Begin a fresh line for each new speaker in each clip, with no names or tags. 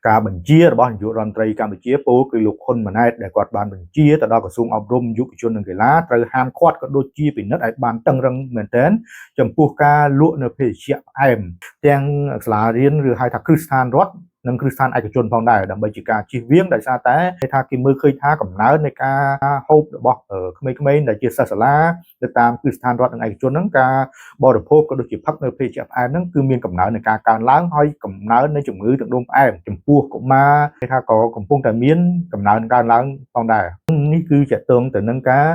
ការបញ្ជារបស់នាយករដ្ឋមន្ត្រីកម្ពុជាពោលគឺលោកហ៊ុនម៉ាណែតដែលគាត់បានបញ្ជាទៅដល់ក្រសួងអប់រំយុវជននិងកីឡាត្រូវហាមឃាត់ក៏ដូចជាពិនិត្យឲ្យបានតឹងរឹងមែនទែនចំពោះការលក់នៅភេសជ្ជៈផ្អែមទាំងសាលារៀនឬហៅថាគ្រឹះស្ថានរដ្ឋនិងគ្រឹះស្ថានឯកជនផងដែរដើម្បីជាការជៀសវាងដោយសារតែថាគេមើលឃើញថាកំណើននៃការហូបរបស់ក្មេងៗដែលជាសិស្សសាលាទៅតាមគ្រឹះស្ថានរដ្ឋនិងឯកជនហ្នឹងការបរិភោគក៏ដូចជាផឹកនៅភេសជ្ជៈផ្អែមហ្នឹងគឺមានកំណើននៃការកើនឡើងហើយកំណើននៃជំងឺទឹកនោមផ្អែមចំពោះកុមារគេថាក៏កំពុងតែមានកំណើនកើនឡើងផងដែរនេះគឺចាក់ទងទៅនឹងការ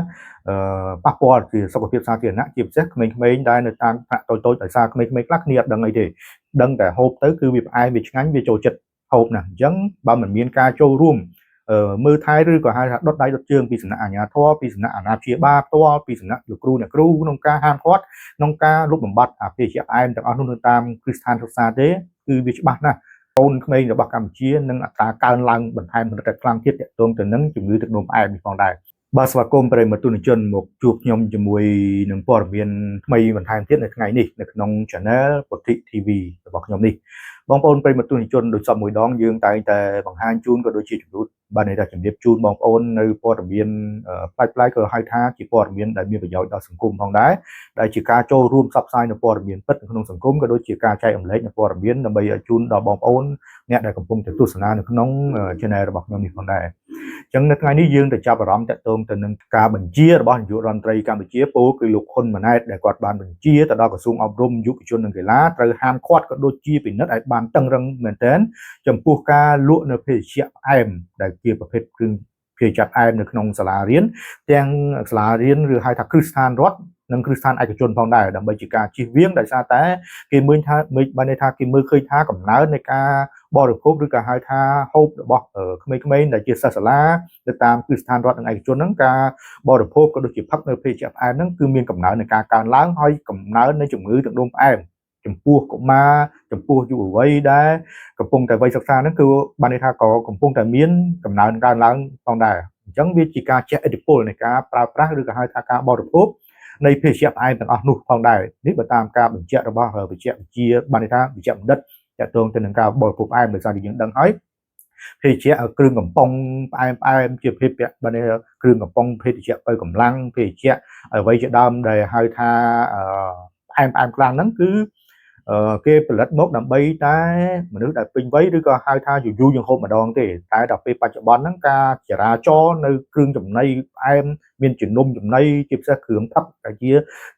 ប៉ះពាល់ពីសុខភាពសាធារណៈជាពិសេសក្មេងៗដែលនៅតាមថ្នាក់តូចៗដោយសារក្មេងៗខ្លះគ្នាអត់ដឹងអីទេដឹងតែហូបទៅគឺវាផ្អែមវាឆ្ងាញ់វាចូលចិត្តហូបណាស់អញ្ចឹងបើមិនមានការចូលរួមមើលថែឬក៏ហៅថាដុតដៃដុតជើងពីសំណាក់អាជ្ញាធរពីសំណាក់អាណាព្យាបាលផ្ទាល់ពីសំណាក់លោកគ្រូអ្នកគ្រូក្នុងការហាមឃាត់ក្នុងការលុបបំបាត់អាភេសជ្ជៈផ្អែមទាំងអស់នោះនៅតាមគ្រឹះស្ថានសិក្សាទេគឺវាច្បាស់ណាស់កូនក្មេងរបស់កម្ពុជានឹងអត្រាកើនឡើងបន្ថែមកម្រិតខ្លាំងទៀតទាក់ទងទៅនឹងជំងឺទឹកនោមផ្អែមនេះផងដែរបាទស្វាគមន៍ប្រិយមិត្តទស្សនិកជនមកជួបខ្ញុំជាមួយនឹងព័ត៌មានថ្មីបន្ថែមទៀតនៅថ្ងៃនេះនៅក្នុង Channel ពុទ្ធិ TV របស់ខ្ញុំនេះបងប្អូនប្រិយមិត្តទស្សនិកជនដូចសពមួយដងយើងតែងតែបង្ហាញជូនក៏ដូចជាជំនួសបានន័យថាជំរាបជូនបងប្អូននៅព័ត៌មានផ្លាយៗក៏ហៅថាជាព័ត៌មានដែលមានប្រយោជន៍ដល់សង្គមផងដែរដែលជាការចូលរួមផ្សព្វផ្សាយនៅព័ត៌មានពិតក្នុងសង្គមក៏ដូចជាការចែករំលែកនៅព័ត៌មានដើម្បីឲ្យជូនដល់បងប្អូនអ្នកដែលកំពុងតែទស្សនានៅក្នុង Channel របស់ខ្ញុំនេះផងដែរអញ្ចឹងនៅថ្ងៃនេះយើងទៅចាប់អារម្មណ៍តាក់ទងទៅនឹងការបញ្ជារបស់នាយករដ្ឋមន្ត្រីកម្ពុជាពោលគឺលោកហ៊ុនម៉ាណែតដែលគាត់បានបញ្ជាទៅដល់ក្រសួងអប់រំយុវជននិងកីឡាត្រូវហាមឃាត់ក៏ដូចជាពិនិត្យឲ្យបានតឹងរឹងមែនទែនចំពោះការលក់នៅភេសជ្ជៈផ្អែមដែលជាប្រភេទគ្រឿងភេសជ្ជៈផ្អែមនៅក្នុងសាលារៀនទាំងសាលារៀនឬហៅថាគ្រឹះស្ថានរដ្ឋនិងគ្រឹះស្ថានឯកជនផងដែរដើម្បីជាការជៀសវាងដោយសារតែគេមើលថាបានន័យថាគេមើលឃើញថាកំណើននៃការបរិភោគឬក៏ហៅថាហូបរបស់ក្មេងៗដែលជាសិស្សសាលាទៅតាមគ្រឹះស្ថានរដ្ឋនិងឯកជនហ្នឹងការបរិភោគក៏ដូចជាផឹកនៅភេសជ្ជៈផ្អែមហ្នឹងគឺមានកំណើននៃការកើនឡើងហើយកំណើននៃជំងឺទឹកនោមផ្អែមចំពោះកុមារចំពោះយុវវ័យដែលកំពុងតែវ័យសិក្សាហ្នឹងគឺបានន័យថាក៏កំពុងតែមានកំណើនកើនឡើងផងដែរអញ្ចឹងវាជាការជះឥទ្ធិពលនៃការប្រើប្រាស់ឬក៏ហៅថាការបរិភោគនៃភេសជ្ជៈផ្អែមទាំងអស់នោះផងដែរនេះបើតាមការបញ្ជាក់របស់វិជ្ជាបានន័យថាវិជ្ជាបណ្ឌិតតាក់ទងទៅនឹងការបរិភោគផ្អែមដោយសារតែយើងដឹងហើយភេសជ្ជៈគ្រឿងកំប៉ុងផ្អែមជាភេសជ្ជៈបានន័យថាគ្រឿងកំប៉ុងភេសជ្ជៈបើកម្លាំងភេសជ្ជៈអ្វីជាដើមដែលហៅថាផ្អែមខ្លាំងហ្នឹងគឺគេផលិតមកដើម្បីតែមនុស្សដែលពេញវ័យឬក៏ហៅថាយូរយើងហូបម្ដងទេតែដល់ពេលបច្ចុប្បន្នហ្នឹងការចរាចរនៅគ្រឿងចំណីផ្អែមមានជំនុំចំណីជាពិសេសគ្រឿងផឹកដែលជា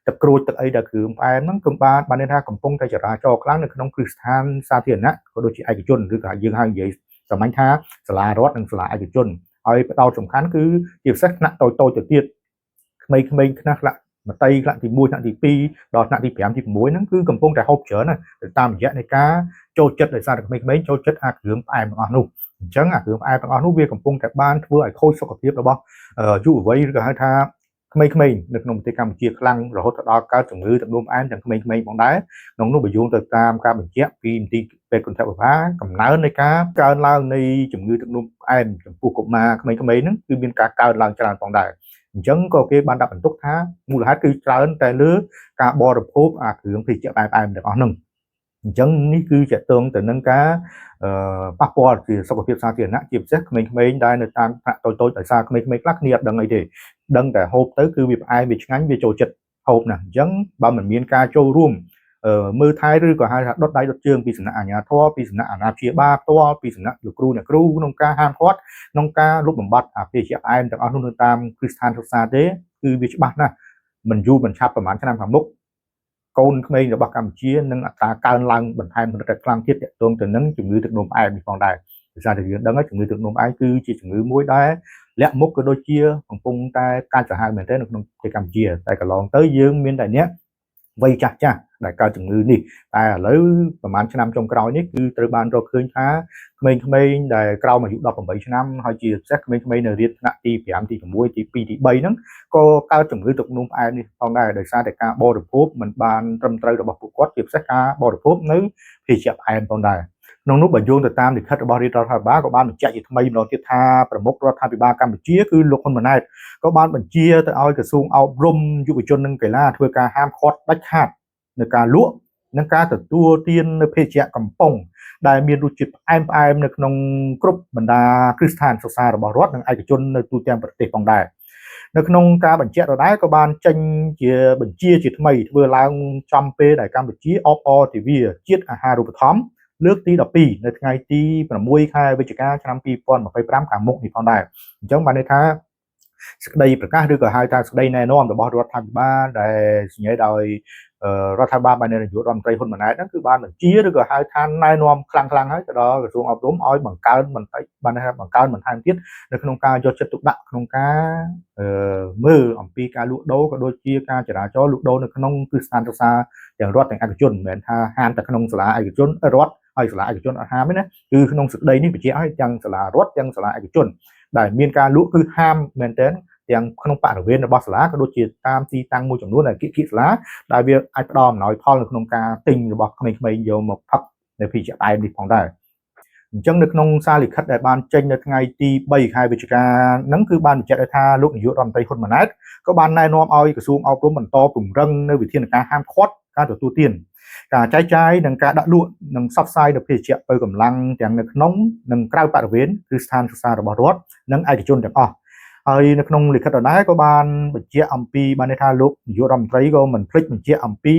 ទឹកក្រូចទឹកអីដែលគ្រឿងផ្អែមហ្នឹងគឺបានន័យថាកំពុងតែចរាចរខ្លាំងនៅក្នុងគ្រឹះស្ថានសាធារណៈក៏ដូចជាឯកជនឬក៏យើងហៅនិយាយសាមញ្ញថាសាលារដ្ឋនិងសាលាឯកជនហើយផ្ដោតសំខាន់គឺជាពិសេសថ្នាក់តូចៗទៅទៀតក្មេងៗខ្លះមតីថ្នាក់ទី1ថ្នាក់ទី2ដល់ថ្នាក់ទី5ទី6ហ្នឹងគឺកំពុងតែហូបច្រើនណាទៅតាមរយៈនៃការចូលចិត្តដោយសារតែក្មេងៗចូលចិត្តអាគ្រឿងផ្អែមទាំងអស់នោះអញ្ចឹងអាគ្រឿងផ្អែមទាំងអស់នោះវាកំពុងតែបានធ្វើឲ្យខូចសុខភាពរបស់យុវវ័យឬក៏ហៅថាក្មេងៗនៅក្នុងប្រទេសកម្ពុជាខ្លាំងរហូតដល់កើតជំងឺទឹកនោមផ្អែមទាំងក្មេងៗផងដែរក្នុងនោះបើយោងទៅតាមការបញ្ជាក់ពីមន្ទីរពេទ្យគន្ធវិភាកំណើននៃការកើនឡើងនៃជំងឺទឹកនោមផ្អែមចំពោះកុមារក្មេងៗហ្នឹងគឺមានការកើនឡើងច្រើនផងដែរអញ្ចឹងក៏គេបានដាក់បន្ទុកថាមូលហេតុគឺច្រើនតែលើការបរិភោគអាគ្រឿងភេសជ្ជៈផ្អែមទាំងអស់ហ្នឹងអញ្ចឹងនេះគឺជាតកតទៅនឹងការប៉ះពាល់ពីសុខភាពសាធារណៈជាពិសេសក្មេងៗដែលនៅតាមថ្នាក់តូចៗដោយសារក្មេងៗខ្លះគ្នាអត់ដឹងអីទេដឹងតែហូបទៅគឺវាផ្អែមវាឆ្ងាញ់វាចូលចិត្តហូបណាស់អញ្ចឹងបើមិនមានការចូលរួមមើលថែឬក៏ហៅថាដុតដៃដុតជើងពីសំណាក់អាជ្ញាធរពីសំណាក់អាណាព្យាបាលផ្ទាល់ពីសំណាក់លោកគ្រូអ្នកគ្រូក្នុងការហាមឃាត់ក្នុងការលុបបំបាត់អាភេសជ្ជៈផ្អែមទាំងអស់នោះនៅតាមគ្រឹះស្ថានសិក្សាទេគឺវាច្បាស់ណាស់មិនយូរមិនឆាប់ប្រហែលឆ្នាំខាងមុខកូនក្មេងរបស់កម្ពុជានឹងអត្រាកើនឡើងបន្ថែមកម្រិតខ្លាំងទៀតទាក់ទងទៅនឹងជំងឺទឹកនោមផ្អែមនេះផងដែរដោយសារតែយើងដឹងហើយជំងឺទឹកនោមផ្អែមគឺជាជំងឺមួយដែលលាក់មុខក៏ដូចជាកំពុងតែកាចសាហាវមែនទែននៅក្នុងប្រទេសកម្ពុជាតែកន្លងទៅយើងមានតែអ្នកវ័យចាស់ដែលកើតជំងឺនេះតែឥឡូវប្រហែលឆ្នាំចុងក្រោយនេះគឺត្រូវបានរកឃើញថាក្មេងៗដែលក្រោមអាយុ18ឆ្នាំហើយជាពិសេសក្មេងៗនៅរៀនថ្នាក់ទី5ទី6ទី2ទី3ហ្នឹងក៏កើតជំងឺទឹកនោមផ្អែមនេះផងដែរដោយសារតែការបរិភោគមិនបានត្រឹមត្រូវរបស់ពួកគាត់ជាពិសេសការបរិភោគនៅភេសជ្ជៈផ្អែមផងដែរក្នុងនោះបើយោងទៅតាមលិខិតរបស់រាជរដ្ឋាភិបាលក៏បានបញ្ជាក់ជាថ្មីម្ដងទៀតថាប្រមុខរដ្ឋាភិបាលកម្ពុជាគឺលោកហ៊ុនម៉ាណែតក៏បានបញ្ជាទៅឲ្យក្រសួងអប់រំយុវជននិងកីឡាធ្វើការហាមឃាត់ដាច់ខាតនៅការលក់ នឹងការទទួលទាននៅភេសជ្ជៈកំប៉ុងដែលមានរសជាតិផ្អែមនៅក្នុងគ្រប់បណ្ដាគ្រឹះស្ថានសិក្សារបស់រដ្ឋនិងឯកជននៅទូទាំងប្រទេសផងដែរនៅក្នុងការបញ្ជាក់ដដែលក៏បានចេញជាបញ្ជាជាថ្មីធ្វើឡើងចំពេលដែលកម្ពុជាអបអរទិវាជាតិអាហារូបត្ថម្ភលើកទី12នៅថ្ងៃទី6ខែវិច្ឆិកាឆ្នាំ2025ខាងមុខនេះផងដែរអញ្ចឹងបានន័យថាសេចក្តីប្រកាសឬក៏ហៅថាសេចក្តីណែនាំរបស់រដ្ឋាភិបាលដែលសញ្ញាដោយរដ្ឋាភិបាលបាននាយករដ្ឋមន្ត្រីហ៊ុនម៉ាណែតហ្នឹងគឺបានបញ្ជាឬក៏ហៅថាណែនាំខ្លាំងហើយទៅដល់ក្រសួងអប់រំឲ្យបង្កើនបន្តិចបានថាបង្កើនបន្ថែមទៀតនៅក្នុងការយកចិត្តទុកដាក់ក្នុងការមើលអំពីការលក់ដូរក៏ដូចជាការចរាចរណ៍លក់ដូរនៅក្នុងគ្រឹះស្ថានសិក្សាទាំងរដ្ឋទាំងឯកជនមិនមែនថាហាមតែក្នុងសាលាឯកជនរដ្ឋហើយសាលាឯកជនអត់ហាមទេណាគឺក្នុងសេចក្តីនេះបញ្ជាក់ឲ្យទាំងសាលារដ្ឋទាំងសាលាឯកជនដែលមានការលក់គឺហាមមែនទែនទាំងក្នុងបរិវេណរបស់សាលាក៏ដូចជាតាមទីតាំងមួយចំនួនដែលគៀកសាលាដែលវាអាចផ្ដល់អំណោយផលនៅក្នុងការទិញរបស់ក្មេងៗយកមកផឹកនៅភេសជ្ជៈផ្អែមនេះផងដែរអញ្ចឹងនៅក្នុងសារលិខិតដែលបានចេញនៅថ្ងៃទី3ខែវិច្ឆិកាហ្នឹងគឺបានបញ្ជាក់ថាលោកនាយករដ្ឋមន្ត្រីហ៊ុនម៉ាណែតក៏បានណែនាំឲ្យក្រសួងអប់រំបន្តពង្រឹងនៅវិធានការហាមឃាត់ការទទួលទានការចែកចាយនិងការដាក់លក់និងផ្សព្វផ្សាយនៅភេសជ្ជៈបើកម្លាំងទាំងនៅក្នុងនិងក្រៅបរិវេណគឺស្ថានសិក្សារបស់រដ្ឋនិងឯកជនទាំងអស់ហើយនៅក្នុងលិខិតដដែលក៏បានបញ្ជាក់អំពីបានន័យថាលោកនាយករដ្ឋមន្ត្រីក៏មិនភ្លេចបញ្ជាក់អំពី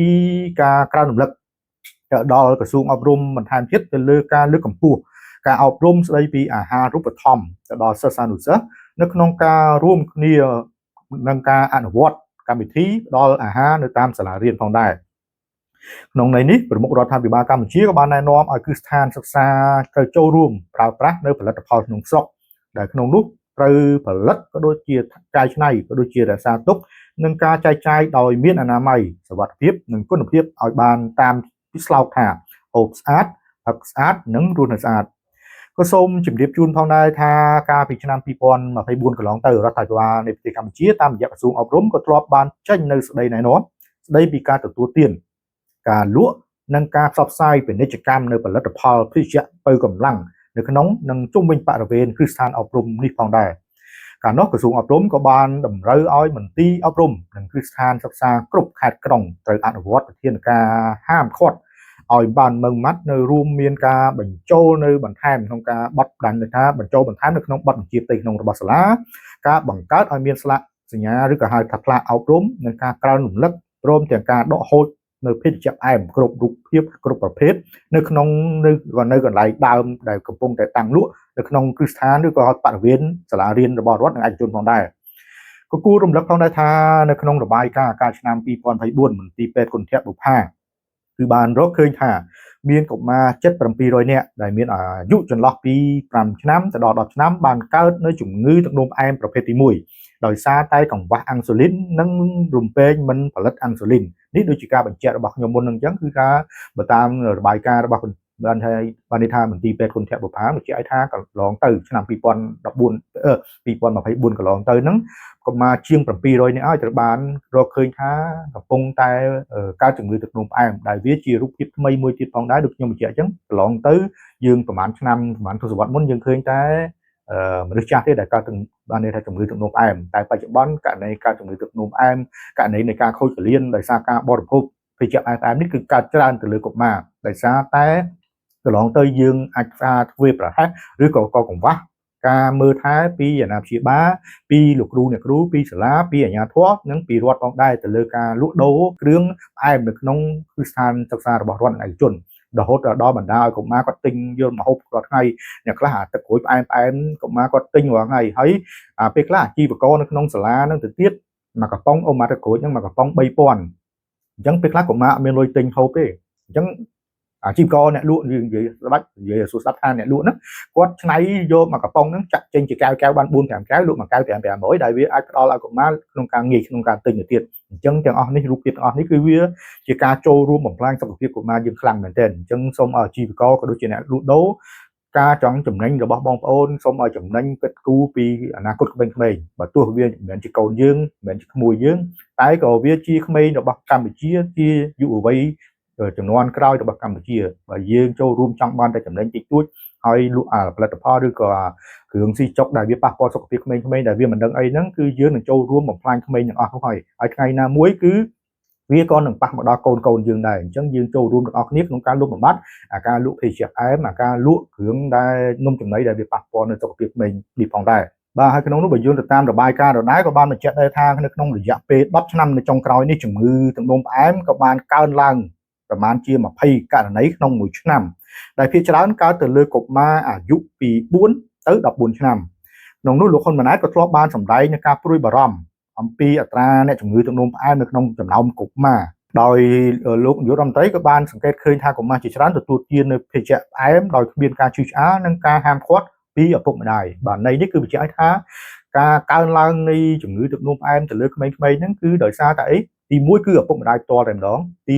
ការក្រើនរំលឹកទៅដល់ក្រសួងអប់រំបន្ថែមទៀតទៅលើការលើកកម្ពស់ការអប់រំស្ដីពីអាហារូបត្ថម្ភទៅដល់សិស្សានុសិស្សនៅក្នុងការរួមគ្នានឹងការអនុវត្តកម្មវិធីផ្ដល់អាហារនៅតាមសាលារៀនផងដែរក្នុងន័យនេះប្រមុខរដ្ឋាភិបាលកម្ពុជាក៏បានណែនាំឲ្យគ្រឹះស្ថានសិក្សាត្រូវចូលរួមប្រើប្រាស់នៅផលិតផលក្នុងស្រុកដែលក្នុងនោះត្រូវផលិតក៏ដូចជាកែច្នៃក៏ដូចជារក្សាទុកនិងការចែកចាយដោយមានអនាម័យសុវត្ថិភាពនិងគុណភាពឲ្យបានតាមស្លោកថាហូបស្អាតផឹកស្អាតនិងរស់នៅស្អាតក៏សូមជម្រាបជូនផងដែរថាកាលពីឆ្នាំ2024កន្លងទៅរដ្ឋាភិបាលនៃប្រទេសកម្ពុជាតាមរយៈក្រសួងអប់រំក៏ធ្លាប់បានចេញនៅសេចក្តីណែនាំស្តីពីការទទួលទានការលក់និងការផ្សព្វផ្សាយពាណិជ្ជកម្មនៅផលិតផលភេសជ្ជៈបើកម្លាំងនៅក្នុងនិងជុំវិញបរិវេណគ្រឹះស្ថានអប់រំនេះផងដែរកាលនោះក្រសួងអប់រំក៏បានតម្រូវឲ្យមន្ទីរអប់រំនិងគ្រឹះស្ថានសិក្សាគ្រប់ខេត្តក្រុងត្រូវអនុវត្តវិធានការហាមឃាត់ឲ្យបានម៉ឺងម៉ាត់នៅរួមមានការបញ្ចូលនៅបន្ថែមក្នុងការបត់ដានថាបញ្ចូលបន្ថែមនៅក្នុងបទបញ្ជាផ្ទៃក្នុងរបស់សាលាការបង្កើតឲ្យមានស្លាកសញ្ញាឬក៏ហៅថាផ្លាកអប់រំនិងការក្រើនរំលឹកព្រមទាំងការដកហូតនៅភេសជ្ជៈផ្អែមគ្រប់រូបភាពគ្រប់ប្រភេទនៅក្នុងនៅកន្លែងដើមដែលកំពុងតែតាំងលក់នៅក្នុងគ្រឹះស្ថានឬក៏បរិវេណសាលារៀនរបស់រដ្ឋនិងឯកជនផងដែរក៏គួររំលឹកផងដែរថានៅក្នុងរបាយការណ៍អាកាសឆ្នាំ2024មន្ទីរពេទ្យគុណធបុប្ផាគឺបានរកឃើញថាមានកុមារ700នាក់ដែលមានអាយុចន្លោះពី5ឆ្នាំទៅដល់10ឆ្នាំបានកើតនៅជំងឺទឹកនោមផ្អែមប្រភេទទី1ដោយសារតែកង្វះអាំងស៊ូលីននិងរំពេងមិនផលិតអាំងស៊ូលីននេះដូចជាការបញ្ជាក់របស់ខ្ញុំមុននឹងអញ្ចឹងគឺការបើតាមរបាយការណ៍របស់បានន័យថាមន្ទីរពេទ្យគុណធបុប្ផាបញ្ជាក់ឲ្យថាកន្លងទៅឆ្នាំ2024កន្លងទៅហ្នឹងកុមារជាង700នាក់ឲ្យត្រូវបានរកឃើញថាកំពុងតែកើតជំងឺទឹកនោមផ្អែមដែលវាជារូបភាពថ្មីមួយទៀតផងដែរដូចខ្ញុំបញ្ជាក់អញ្ចឹងកន្លងទៅយើងប្រហែលឆ្នាំប្រហែលទសវត្សរ៍មុនយើងឃើញតែមនុស្សចាស់ទេដែលកើតបានន័យថាជំងឺទឹកនោមផ្អែមតែបច្ចុប្បន្នករណីកើតជំងឺទឹកនោមផ្អែមករណីនៃការខូចពលានដោយសារការបរិភោគភេសជ្ជៈផ្អែមនេះគឺកើតច្រើនទៅលើកុមារដោយសារតែកន្លងទៅយើងអាចធ្វើប្រហែសឬក៏កង្វះការមើលថែពីអាណាព្យាបាលពីលោកគ្រូអ្នកគ្រូពីសាលាពីអាជ្ញាធរនិងពីរដ្ឋផងដែរទៅលើការលក់ដូរគ្រឿងផ្អែមនៅក្នុងគ្រឹះស្ថានសិក្សារបស់រដ្ឋឯកជនរហូតដល់បណ្ដាឲ្យកុមារគាត់ទិញយកម្ហូបរាល់ថ្ងៃអ្នកខ្លះអាទឹកក្រូចផ្អែមៗកុមារគាត់ទិញរាល់ថ្ងៃហើយពេលខ្លះអាជីវករនៅក្នុងសាលានឹងទៅទៀតមកកំប៉ុងអូម៉ាទឹកក្រូចហ្នឹងមកកំប៉ុង3000អញ្ចឹងពេលខ្លះកុមារអត់មានលុយទិញហូបទេអញ្ចឹងអាជីវករអ្នកលក់យើងនិយាយស្ដាប់និយាយសួរស្ដាប់ថាអ្នកលក់ហ្នឹងគាត់ឆ្នៃយកមកកំប៉ុងហ្នឹងចាក់ចេញជាកែវបាន4 5កែវលក់មួយកែវ500ដែលវាអាចផ្ដល់ឲ្យកុមារក្នុងការងាយក្នុងការទិញទៅទៀតអញ្ចឹងទាំងអស់នេះរូបភាពទាំងអស់នេះគឺវាជាការចូលរួមបំផ្លាញសុខភាពកុមារយើងខ្លាំងមែនទែនអញ្ចឹងសូមឲ្យអាជីវករក៏ដូចជាអ្នកលក់ដូរការចង់ចំណេញរបស់បងប្អូនសូមឲ្យចំណេញគិតគូរពីអនាគតក្មេងៗបើទោះវាមិនមែនជាកូនយើងមិនមែនជាក្មួយយើងតែក៏វាជាក្មេងរបស់កម្ពុជាជាយុវវ័យចំនួនក្រោយរបស់កម្ពុជាបើយើងចូលរួមចង់បានតែចំណេញតិចតួចហើយលក់ផលិតផលឬក៏គ្រឿងស៊ីចុកដែលវាប៉ះពាល់សុខភាពក្មេងៗដែលវាមិនដឹងអីហ្នឹងគឺយើងនឹងចូលរួមបំផ្លាញក្មេងទាំងអស់នោះហើយថ្ងៃណាមួយគឺ វាក៏នឹងប៉ះមកដល់កូនយើងដែរអញ្ចឹងយើងចូលរួមទាំងអស់គ្នាក្នុងការលុបបំបត្តិការលក់ភេសជ្ជៈផ្អែមការលក់គ្រឿងដែលនំចំណីដែលវាប៉ះពាល់នៅសុខភាពក្មេងនេះផងដែរបាទហើយក្នុងនោះបើយើងទៅតាមរបាយការណ៍ដដែលក៏បានបញ្ជាក់ដែរថានៅក្នុងរយៈពេល10ឆ្នាំនៅចុងក្រោយនេះជំងឺទឹកនោមផ្អែមក៏បានកើនឡើងប្រមាណជា20ករណីក្នុងមួយឆ្នាំដែលភាគច្រើនកើតទៅលើកុមារអាយុពី4ទៅ14ឆ្នាំក្នុងនោះលោកហ៊ុនម៉ាណែតក៏ធ្លាប់បានសម្ដែងនឹងការព្រួយបារម្ភអំពីអត្រាអ្នកជំងឺទឹកនោមផ្អែមនៅក្នុងចំណោមកុមារដោយលោកនាយករដ្ឋមន្ត្រីក៏បានសង្កេតឃើញថាកុមារជាច្រើនទទួលទាននៅភេសជ្ជៈផ្អែមដោយគ្មានការឈឺឆ្អាលនិងការហាមឃាត់ពីឪពុកម្ដាយបាទន័យនេះគឺបញ្ជាក់ឲ្យថាការកើនឡើងនៃជំងឺទឹកនោមផ្អែមទៅលើក្មេងៗហ្នឹងគឺដោយសារតែអីទី1គឺឪពុកម្ដាយផ្ទាល់តែម្ដងទី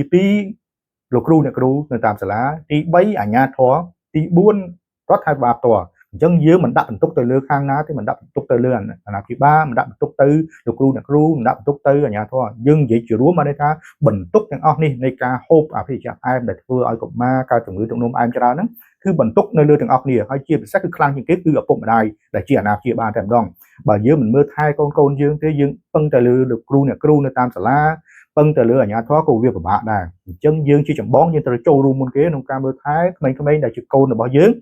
2លោកគ្រូអ្នកគ្រូនៅតាមសាលាទី3អាជ្ញាធរទី4រដ្ឋាភិបាលផ្ទាល់អញ្ចឹងយើងមិនដាក់បន្ទុកទៅលើខាងណាទេមិនដាក់បន្ទុកទៅលើអាណាព្យាបាលមិនដាក់បន្ទុកទៅលោកគ្រូអ្នកគ្រូមិនដាក់បន្ទុកទៅអាជ្ញាធរយើងនិយាយជារួមមកន័យថាបន្ទុកទាំងអស់នេះនៃការហូបភេសជ្ជៈផ្អែមដែលធ្វើឲ្យកុមារកើតជំងឺទឹកនោមផ្អែមច្រើនហ្នឹងគឺបន្ទុកនៅលើទាំងអស់គ្នាហើយជាពិសេសគឺខ្លាំងជាងគេគឺឪពុកម្ដាយដែលជាអាណាព្យាបាលតែម្ដងបើយើងមិនមើលថែកូនយើងទេយើងពឹងតែលើលោកគ្រូអ្នកគ្រូនៅតាមសាលាពឹងទៅលើអាជ្ញាធរក៏វាពិបាកដែរអញ្ចឹងយើងជាចម្បងយើងត្រូវចូលរួមមុនគេក្នុងការមើលថែក្មេងៗដែលជាកូនរបស់យើង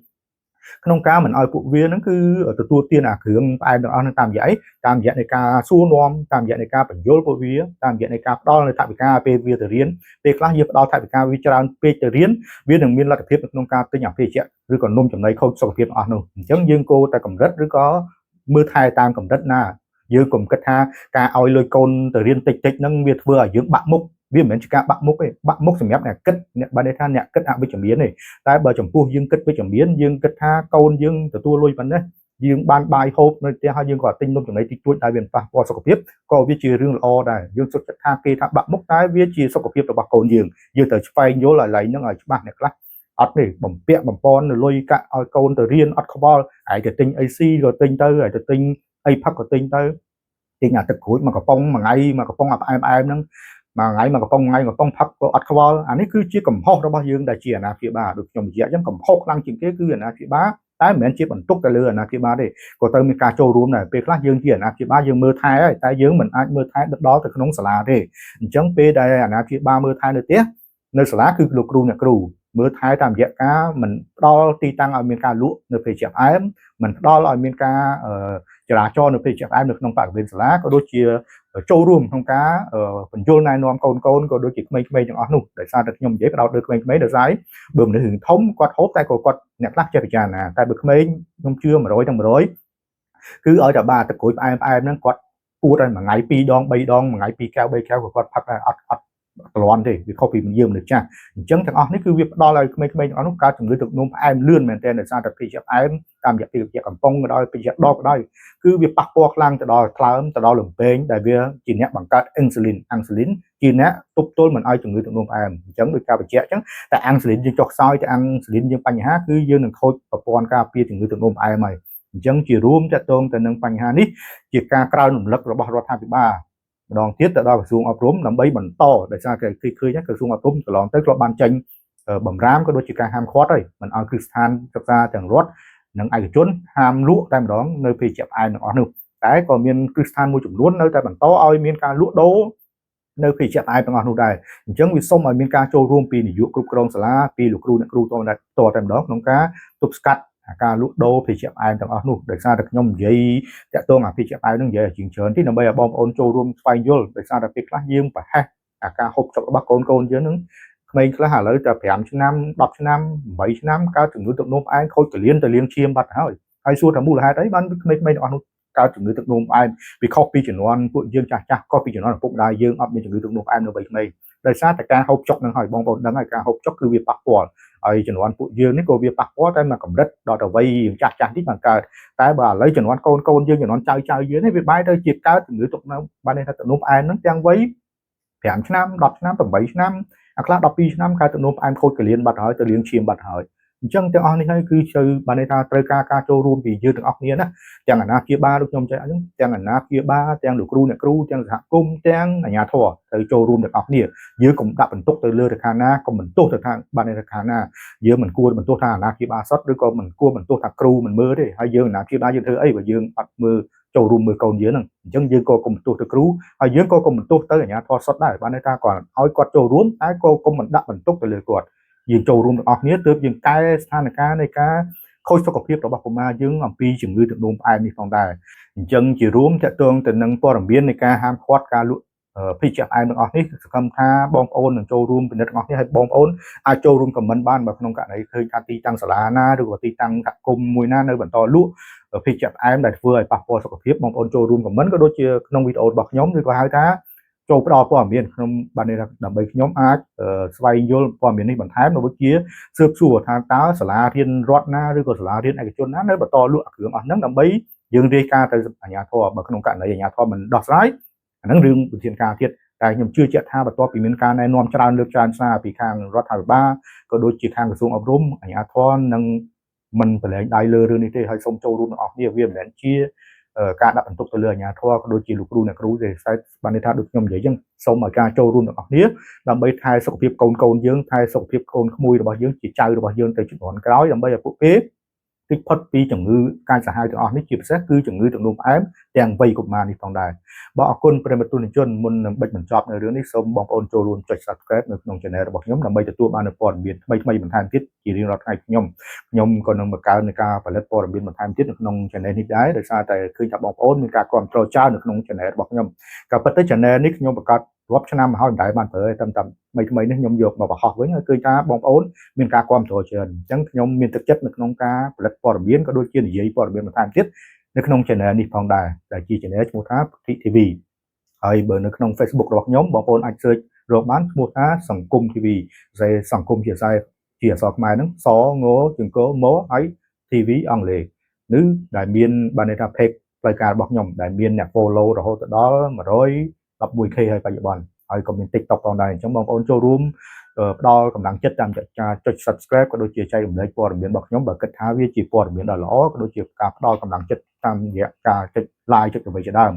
ក្នុងការមិនឲ្យពួកវាហ្នឹងគឺទទួលទានអាគ្រឿងផ្អែមទាំងអស់ហ្នឹងតាមរយៈតាមរយៈនៃការសួរនាំតាមរយៈនៃការបញ្យល់ពួកវាតាមរយៈនៃការផ្ដល់នៅថវិកាពេលវាទៅរៀនពេលខ្លះយើងផ្ដល់ថវិកាវាច្រើនពេកទៅរៀនវានឹងមានលទ្ធភាពនៅក្នុងការទិញអាភេសជ្ជៈឬក៏នំចំណីខូចសុខភាពអស់នោះអញ្ចឹងយើងគោតែកម្រិតឬក៏មើលថែតាមកម្រិតណាយើងកុំគិតថាការឲ្យលុយកូនទៅរៀនតិចតិចហ្នឹងវាធ្វើឲ្យយើងបាក់មុខវាមិនមែនជាការបាក់មុខទេបាក់មុខសម្រាប់អ្នកគិតអ្នកបានន័យថាអ្នកគិតអវិជ្ជមានទេតែបើចំពោះយើងគិតវិជ្ជមានយើងគិតថាកូនយើងទទួលលុយប៉ុណ្ណេះយើងបានបាយហូបនៅផ្ទះហើយយើងក៏ទិញនំចំណីតិចតួចដែលវាប៉ះពាល់សុខភាពក៏វាជារឿងល្អដែរយើងសុខចិត្តថាគេថាបាក់មុខតែវាជាសុខភាពរបស់កូនយើងត្រូវស្វែងយល់ឲ្យឡៃហ្នឹងឲ្យច្បាស់អ្នកខ្លះអត់ទេបំពាក់បំពន់នៅលុយកាក់ឲ្យកូនទៅរៀនអត់ខ្វល់ហើយទៅទិញអីស៊ីក៏ទិញទៅហើយទៅទិញអីផឹកក៏ទិញទៅទិញអាទឹកក្រូចមកកំប៉ុងមួយថ្ងៃមកកំប៉ុងផ្អែមហ្នឹងមួយថ្ងៃមកកំប៉ុងថ្ងៃកំប៉ុងផឹកក៏អត់ខ្វល់អានេះគឺជាកំហុសរបស់យើងដែលជាអាណាព្យាបាលដូចខ្ញុំនិយាយអញ្ចឹងកំហុសខ្លាំងជាងគេគឺអាណាព្យាបាលតែមិនមែនជាបន្ទុកទៅលើអាណាព្យាបាលទេក៏ត្រូវមានការចូលរួមដែរពេលខ្លះយើងជាអាណាព្យាបាលយើងមើលថែហើយតែយើងមិនអាចមើលថែដល់ទៅក្នុងសាលាទេអញ្ចឹងពេលដែលអាណាព្យាបាលមើលថែនៅផ្ទះនៅសាលាគឺលោកគ្រូអ្នកគ្រូមើលថែតាមរយៈការមិនផ្ដល់ទីតាំងឲ្យមានការលក់នៅភេសជ្ជៈផ្អែមមិនផ្ដល់ឲ្យមានការចរាចរណ៍នៅភេសជ្ជៈផ្អែមនៅក្នុងបរិវេណសាលាក៏ដូចជាចូលរួមក្នុងការបញ្យល់ណែនាំកូនក៏ដូចជាក្មេងៗទាំងអស់នោះដោយសារតែខ្ញុំនិយាយផ្ដោតលើក្មេងៗដោយសារបើមនុស្សរឿងធំគាត់ហូបតែក៏គាត់អ្នកខ្លះចេះពិចារណាតែបើក្មេងខ្ញុំជឿ100ទាំង100គឺឲ្យតែបាទទឹកក្រូចផ្អែមហ្នឹងគាត់ពួតឲ្យមួយថ្ងៃ2ដង3ដងមួយថ្ងៃ2កែវ3កែវក៏គាត់ផឹកដែរអត់ប្រឡាន់ទេវាខុសពីយើងមនុស្សចាស់អញ្ចឹងទាំងអស់នេះគឺវាផ្ដល់ឲ្យក្មេងៗទាំងអស់នោះកើតជំងឺទឹកនោមផ្អែមលឿនមែនទែនដោយសារតែភេសជ្ជៈផ្អែមតាមរយៈភេសជ្ជៈកំប៉ុងក៏ដោយភេសជ្ជៈដបក៏ដោយគឺវាប៉ះពាល់ខ្លាំងទៅដល់ថ្លើមទៅដល់លំពេងដែលវាជាអ្នកបង្កើតអ៊ីនស៊ូលីនជាអ្នកទប់ទល់មិនឲ្យជំងឺទឹកនោមផ្អែមអញ្ចឹងដោយការបញ្ជាក់អញ្ចឹងតែអ៊ីនស៊ូលីនយើងចុះខ្សោយតែអ៊ីនស៊ូលីនយើងបញ្ហាគឺយើងនឹងខូចប្រព័ន្ធការពារជំងឺទឹកនោមផ្អែមហើយអញ្ចឹងជារួមតកតងទៅនឹងបញ្ហានេះជាការក្រោយរំលឹករបស់រដ្ឋាភិបាលម្ដងទៀតទៅដល់ក្រសួងអប់រំដើម្បីបន្តដោយសារគេឃើញក្រសួងអប់រំកន្លងទៅធ្លាប់បានចេញបំរាមក៏ដូចជាការហាមឃាត់ហើយមិនឲ្យគ្រឹះស្ថានសិក្សាទាំងរដ្ឋនិងឯកជនហាមលក់តែម្ដងនៅភេសជ្ជៈផ្អែមទាំងអស់នោះតែក៏មានគ្រឹះស្ថានមួយចំនួននៅតែបន្តឲ្យមានការលក់ដូរនៅភេសជ្ជៈផ្អែមទាំងអស់នោះដែរអញ្ចឹងវាសូមឲ្យមានការចូលរួមពីនាយកគ្រប់គ្រងសាលាពីលោកគ្រូអ្នកគ្រូតតែម្ដងក្នុងការទប់ស្កាត់ការលក់ដូរភេសជ្ជៈផ្អែមទាំងអស់នោះដោយសារតែខ្ញុំនិយាយតាក់ទងអាភេសជ្ជៈផ្អែមនឹងនិយាយជាច្រើនទីដើម្បីឲ្យបងប្អូនចូលរួមស្វែងយល់ដោយសារតែពេលខ្លះយើងប្រហែសអាការហូបចុករបស់កូនយើងនឹងក្មេងខ្លះឥឡូវតែ5ឆ្នាំ10ឆ្នាំ8ឆ្នាំកើតជំងឺទឹកនោមផ្អែមខូចកលៀនទៅលាងឈាមបាត់ហើយសួរថាមូលហេតុអីបានក្មេងៗទាំងអស់នោះកើតជំងឺទឹកនោមផ្អែមវាខុសពីជំនាន់ពួកយើងចាស់ខុសពីជំនាន់ឪពុកម្ដាយយើងអត់មានជំងឺទឹកនោមផ្អែមនៅវ័យក្មេងដោយសារតែការហូបចុកនឹងហើយបងប្អូនដឹងហើយការហូបចុកគឺវាប៉ះពាល់ហើយជំនាន់ពួកយើងនេះក៏វាប៉ះពាល់តែមកកម្រិតដល់ទៅវ័យចាស់នេះបានកើតតែបើឥឡូវជំនាន់កូនយើងជំនាន់ចៅយើងនេះវាបែរទៅជាកើតជំងឺទឹកនោមបានន័យថាទឹកនោមផ្អែមហ្នឹងទាំងវ័យ5ឆ្នាំ10ឆ្នាំ8ឆ្នាំអាខ្លះ12ឆ្នាំកើតទឹកនោមផ្អែមខូចកលៀនបាត់ហើយទៅលាងឈាមបាត់ហើយ ចឹងទាំងអស់នេះហើយគឺត្រូវបានន័យថាត្រូវការចូលរួមពីយើងទាំងអស់គ្នាណាទាំងអាណាព្យាបាលដូចខ្ញុំចែកអញ្ចឹងទាំងអាណាព្យាបាលទាំងលោកគ្រូអ្នកគ្រូទាំងសហគមន៍ទាំងអាជ្ញាធរត្រូវចូលរួមទាំងអស់គ្នាយើងកុំដាក់បន្ទុកទៅលើរដ្ឋាភិបាលណាកុំបន្ទោសទៅថាបានរដ្ឋាភិបាលណាយើងមិនគួរបន្ទោសថាអាណាព្យាបាលសុទ្ធឬក៏មិនគួរបន្ទោសថាគ្រូមិនមើលទេហើយយើងអាណាព្យាបាលយើងធ្វើអីបើយើងអត់មើលចូលរួមមើលកូនយើងហ្នឹងអញ្ចឹងយើងក៏កុំបន្ទោសទៅគ្រូហើយយើងក៏កុំបន្ទោសទៅអាជ្ញាធរសុទ្ធដែរបានន័យថាគាត់ឲ្យគាត់ចូលរួមតែក៏កុំមិនដាក់បន្ទុកទៅលើគាត់យើងចូលរួមទាំងអស់គ្នាទើបយើងកែស្ថានភាពនៃការខូចសុខភាពរបស់កុមារយើងអំពីជំងឺទឹកនោមផ្អែមនេះផងដែរអញ្ចឹងជារួមតកតងទៅនឹងព័ត៌មាននៃការហាមឃាត់ការលក់ភេសជ្ជៈផ្អែមទាំងអស់នេះសង្ឃឹមថាបងប្អូននឹងចូលរួមពិនិត្យទាំងអស់នេះហើយបងប្អូនអាចចូលរួមខមមិនបានបើក្នុងករណីឃើញថាទីតាំងសាលាណាឬក៏ទីតាំងសហគមន៍មួយណានៅបន្តលក់ភេសជ្ជៈផ្អែមដែលធ្វើឲ្យប៉ះពាល់សុខភាពបងប្អូនចូលរួមខមមិនក៏ដូចជាក្នុងវីដេអូរបស់ខ្ញុំឬក៏ហៅថាចូលផ្ដល់ព័ត៌មានខ្ញុំបានន័យថាដើម្បីខ្ញុំអាចស្វែងយល់ព័ត៌មាននេះបន្ថែមដូចជាស៊ើបសួរថាតើសាលារៀនរដ្ឋណាឬក៏សាលារៀនឯកជនណានៅបន្តលក់គ្រឿងអស់ហ្នឹងដើម្បីយើងរាយការណ៍ទៅអាជ្ញាធរបើក្នុងករណីអាជ្ញាធរមិនដោះស្រាយអាហ្នឹងរឿងវិធានការទៀតតែខ្ញុំជឿជាក់ថាបន្ទាប់ពីមានការណែនាំច្រើនលើកច្រើនសារពីខាងរដ្ឋាភិបាលក៏ដូចជាខាងក្រសួងអប់រំអាជ្ញាធរនឹងមិនប្រឡែងដៃលើរឿងនេះទេហើយសូមចូលរួមទាំងអស់គ្នាវាមិនមែនជាការដាក់បន្ទុកទៅលើអាជ្ញាធរក៏ដូចជាលោកគ្រូអ្នកគ្រូទេតែបានន័យថាដូចខ្ញុំនិយាយអញ្ចឹងសូមឲ្យការចូលរួមទាំងអស់គ្នាដើម្បីថែសុខភាពកូនយើងថែសុខភាពកូនក្មួយរបស់យើងជាចៅរបស់យើងទៅជំនាន់ក្រោយដើម្បីឲ្យពួកគេគេផុតពីជំងឺកាចសាហាវទាំងអស់នេះជាពិសេសគឺជំងឺទឹកនោមផ្អែមទាំងវ័យកុមារនេះផងដែរបាទអរគុណប្រិយមិត្តទស្សនិកជនមុននឹងបិទបញ្ចប់នៅរឿងនេះសូមបងប្អូនចូលរួមចុច Subscribe នៅក្នុង Channel របស់ខ្ញុំដើម្បីទទួលបាននូវព័ត៌មានថ្មីៗបន្ថែមទៀតជារៀងរាល់ថ្ងៃខ្ញុំក៏នឹងបង្កើននៃការផលិតព័ត៌មានបន្ថែមទៀតនៅក្នុង Channel នេះដែរដោយសារតែឃើញថាបងប្អូនមានការគាំទ្រច្រើននៅក្នុង Channel របស់ខ្ញុំក៏ប៉ុន្តែ Channel នេះខ្ញុំបង្កើតរាប់ឆ្នាំមកហើយមិនដែលបានប្រើតែថ្មីនេះខ្ញុំយកមកបង្ហោះវិញហើយឃើញថាបងប្អូនមានការគាំទ្រច្រើនអញ្ចឹងខ្ញុំមានទឹកចិត្តនៅក្នុងការផលិតព័ត៌មានក៏ដូចជានិយាយព័ត៌មានបន្ថែមទៀតនៅក្នុង Channel នេះផងដែរដែលជា Channel ឈ្មោះថា Putih TV ហើយបើនៅក្នុង Facebook របស់ខ្ញុំបងប្អូនអាច search រកបានឈ្មោះថាសង្គម TV ខ្សែសង្គមជាខ្សែជាអក្សរខ្មែរហ្នឹងសងជង្គមហើយ TV អង់គ្លេសឬដែលមានបានន័យថា page ផ្លូវការរបស់ខ្ញុំដែលមានអ្នក follow រហូតដល់ 111k ហើយបច្ចុប្បន្នហើយក៏មាន TikTok ផងដែរអញ្ចឹងបងប្អូនចូលរួមផ្ដល់កម្លាំងចិត្តតាមការចុច Subscribe ក៏ដូចជាចែករំលែកព័ត៌មានរបស់ខ្ញុំបើគិតថាវាជាព័ត៌មានដ៏ល្អក៏ដូចជាការផ្ដល់កម្លាំងចិត្តតាមរយៈការចុច like ចុចអ្វីជាដើម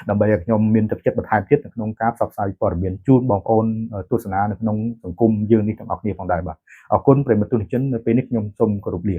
ដើម្បីឲ្យខ្ញុំមានទឹកចិត្តបន្ថែមទៀតនៅក្នុងការផ្សព្វផ្សាយព័ត៌មានជូនបងប្អូនទស្សនានៅក្នុងសង្គមយើងនេះទាំងអស់គ្នាផងដែរបាទអរគុណប្រិយមិត្តទស្សនិកជននៅពេលនេះខ្ញុំសូមគោរពលា